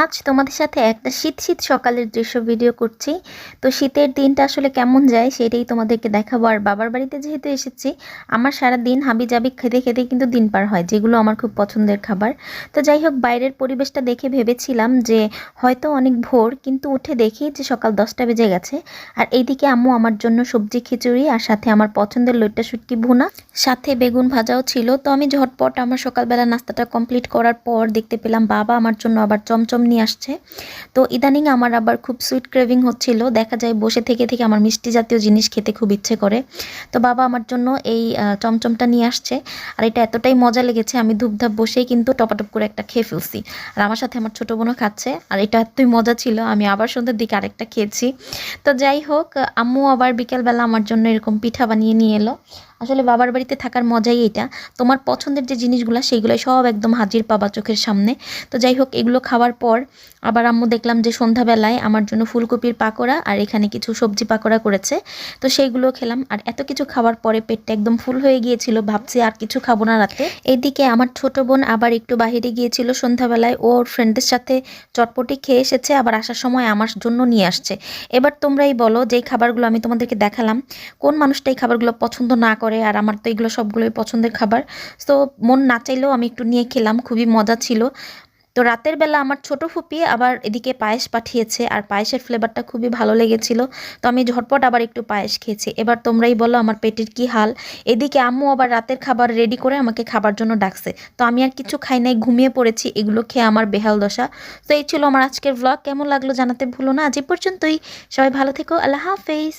আজ তোমাদের সাথে একটা শীত শীত সকালের দৃশ্য ভিডিও করছি। তো শীতের দিনটা আসলে কেমন যায় সেটাই তোমাদেরকে দেখাবো। আর বাবার বাড়িতে যেহেতু এসেছি, আমার সারা দিন হাবিজাবি খেতে খেতে কিন্তু দিন পার হয়, যেগুলো আমার খুব পছন্দের খাবার। তো যাই হোক, বাইরের পরিবেশটা দেখে ভেবেছিলাম যে হয়তো অনেক ভোর, কিন্তু উঠে দেখি যে সকাল 10টা বেজে গেছে। আর এইদিকে আম্মু আমার জন্য সবজি খিচুড়ি আর সাথে আমার পছন্দের লইট্টা শুটকি ভুনা, সাথে বেগুন ভাজাও ছিল। তো আমি ঝটপট আমার সকালবেলা নাস্তাটা কমপ্লিট করার পর দেখতে পেলাম বাবা আমার জন্য আবার চমচম নিয়ে আসছে। তো ইদানিং আমার আবার খুব সুইট ক্রেভিং হচ্ছিল, দেখা যায় বসে থেকে থেকে আমার মিষ্টি জাতীয় জিনিস খেতে খুব ইচ্ছে করে। তো বাবা আমার জন্য এই চমচমটা নিয়ে আসছে। আর এটা এতটাই মজা লেগেছে, আমি ধূপধাপ বসেই কিন্তু টপাটপ করে একটা খেয়ে ফেলছি। আর আমার সাথে আমার ছোটো বোনও খাচ্ছে। আর এটা এতই মজা ছিল, আমি আবার সন্ধ্যের দিকে আরেকটা খেয়েছি। তো যাই হোক, আম্মু আবার বিকেলবেলা আমার জন্য এরকম পিঠা বানিয়ে নিয়ে এলো। আসলে বাবার বাড়িতে থাকার মজাই এটা, তোমার পছন্দের যে জিনিসগুলো সেইগুলো সব একদম হাজির পাবা চোখের সামনে। তো যাই হোক, এগুলো খাওয়ার পর আবার আম্মু দেখলাম যে সন্ধ্যাবেলায় আমার জন্য ফুলকপির পাকোড়া আর এখানে কিছু সবজি পাকোড়া করেছে। তো সেইগুলো খেলাম। আর এত কিছু খাওয়ার পরে পেটটা একদম ফুল হয়ে গিয়েছিল, ভাবছি আর কিছু খাবো না রাতে। এইদিকে আমার ছোট বোন আবার একটু বাহিরে গিয়েছিল সন্ধ্যাবেলায়, ওর ফ্রেন্ডদের সাথে চটপটি খেয়ে এসেছে, আবার আসার সময় আমার জন্য নিয়ে আসছে। এবার তোমরাই বলো, যেই খাবারগুলো আমি তোমাদেরকে দেখালাম, কোন মানুষটা এই খাবারগুলো পছন্দ না করে? আর আমার তো এগুলো সবগুলোই পছন্দের খাবার। তো মন না চাইলেও আমি একটু নিয়ে খেলাম, খুবই মজা ছিল। তো রাতের বেলা আমার ছোট ফুপি আবার এদিকে পায়েস পাঠিয়েছে, আর পায়েসের ফ্লেভারটা খুবই ভালো লেগেছিল। তো আমি ঝটপট আবার একটু পায়েস খেয়েছি। এবার তোমরাই বলো আমার পেটের কি হাল। এদিকে আম্মু আবার রাতের খাবার রেডি করে আমাকে খাবার জন্য ডাকছে। তো আমি আর কিছু খাই নাই, ঘুমিয়ে পড়েছি। এগুলো খেয়ে আমার বেহাল দশা। তো এই ছিল আমার আজকের ব্লগ। কেমন লাগলো জানাতে ভুলো না। আজ এ পর্যন্তই। সবাই ভালো থেকো। আল্লাহ হাফেজ।